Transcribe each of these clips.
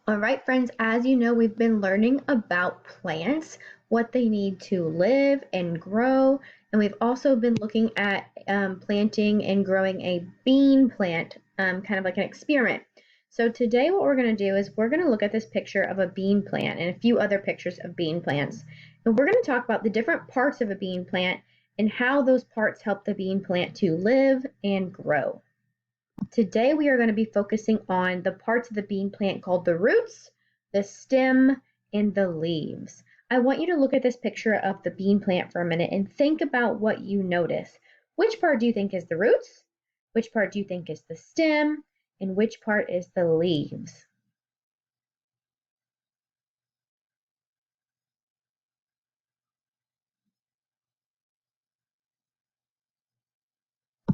All right, friends, as you know, we've been learning about plants, what they need to live and grow, and we've also been looking at planting and growing a bean plant, kind of like an experiment. So today what we're going to do is we're going to look at this picture of a bean plant and a few other pictures of bean plants. And we're going to talk about the different parts of a bean plant and how those parts help the bean plant to live and grow. Today we are going to be focusing on the parts of the bean plant called the roots, the stem, and the leaves. I want you to look at this picture of the bean plant for a minute and think about what you notice. Which part do you think is the roots? Which part do you think is the stem? And which part is the leaves?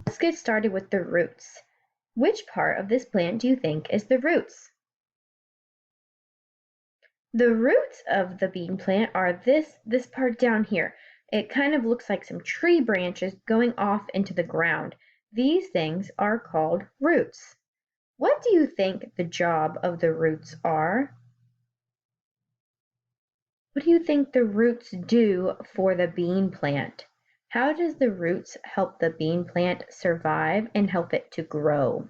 Let's get started with the roots. Which part of this plant do you think is the roots? The roots of the bean plant are this part down here. It kind of looks like some tree branches going off into the ground. These things are called roots. What do you think the job of the roots are? What do you think the roots do for the bean plant? How does the roots help the bean plant survive and help it to grow?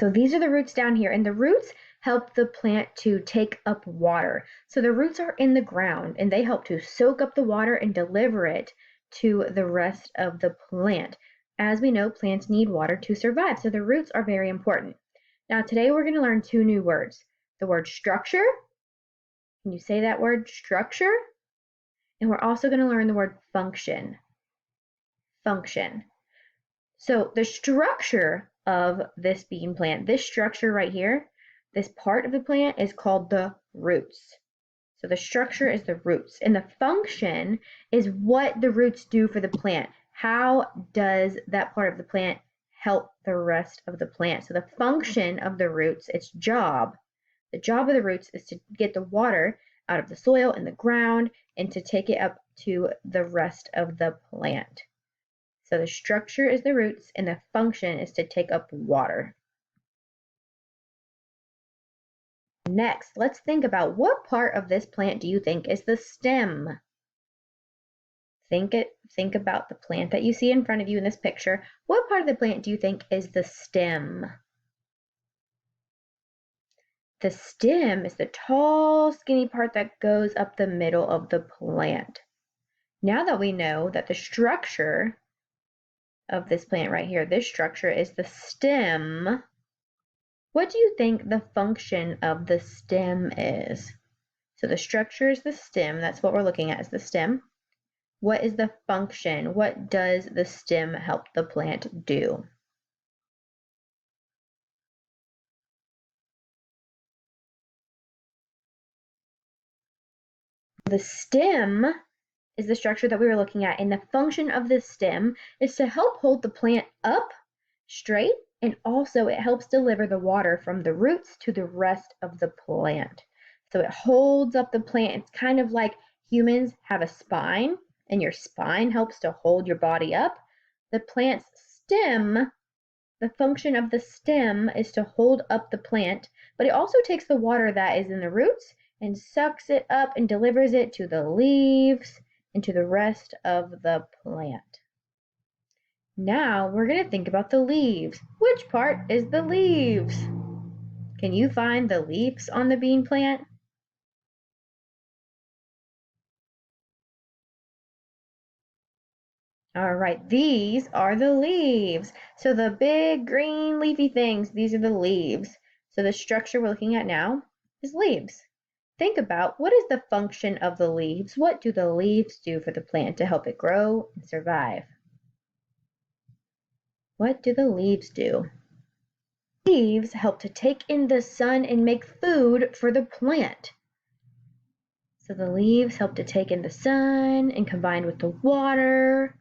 So these are the roots down here, and the roots help the plant to take up water. So the roots are in the ground, and they help to soak up the water and deliver it to the rest of the plant. As we know, plants need water to survive, so the roots are very important. Now today we're going to learn two new words. The word structure. Can you say that word, structure? And we're also going to learn the word function. Function. So the structure of this bean plant, this structure right here, this part of the plant is called the roots. So the structure is the roots, and the function is what the roots do for the plant. How does that part of the plant help the rest of the plant? So the function of the roots, its job, the job of the roots is to get the water out of the soil and the ground and to take it up to the rest of the plant. So the structure is the roots and the function is to take up water. Next, let's think about what part of this plant do you think is the stem? Think about the plant that you see in front of you in this picture. What part of the plant do you think is the stem? The stem is the tall, skinny part that goes up the middle of the plant. Now that we know that the structure of this plant right here, this structure is the stem, what do you think the function of the stem is? So the structure is the stem, that's what we're looking at is the stem. What is the function? What does the stem help the plant do? The stem is the structure that we were looking at, and the function of the stem is to help hold the plant up straight, and also it helps deliver the water from the roots to the rest of the plant. So it holds up the plant. It's kind of like humans have a spine, and your spine helps to hold your body up. The plant's stem, the function of the stem is to hold up the plant, but it also takes the water that is in the roots and sucks it up and delivers it to the leaves and to the rest of the plant. Now we're going to think about the leaves. Which part is the leaves? Can you find the leaves on the bean plant? All right, these are the leaves. So the big green leafy things, these are the leaves. So the structure we're looking at now is leaves. Think about what is the function of the leaves? What do the leaves do for the plant to help it grow and survive? What do the leaves do? Leaves help to take in the sun and make food for the plant. So the leaves help to take in the sun and combined with the water,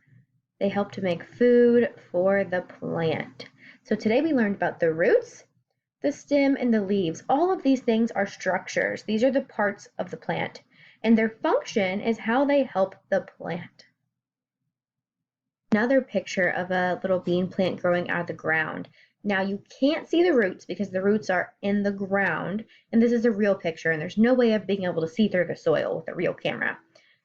they help to make food for the plant. So today we learned about the roots, the stem, and the leaves. All of these things are structures. These are the parts of the plant, and their function is how they help the plant. another picture of a little bean plant growing out of the ground. Now you can't see the roots because the roots are in the ground, and this is a real picture, and there's no way of being able to see through the soil with a real camera.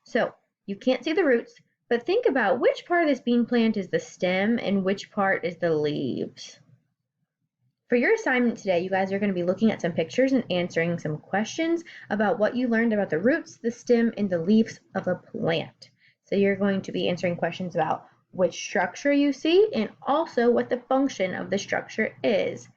So you can't see the roots, but think about which part of this bean plant is the stem and which part is the leaves. For your assignment today, you guys are going to be looking at some pictures and answering some questions about what you learned about the roots, the stem, and the leaves of a plant. So you're going to be answering questions about which structure you see and also what the function of the structure is.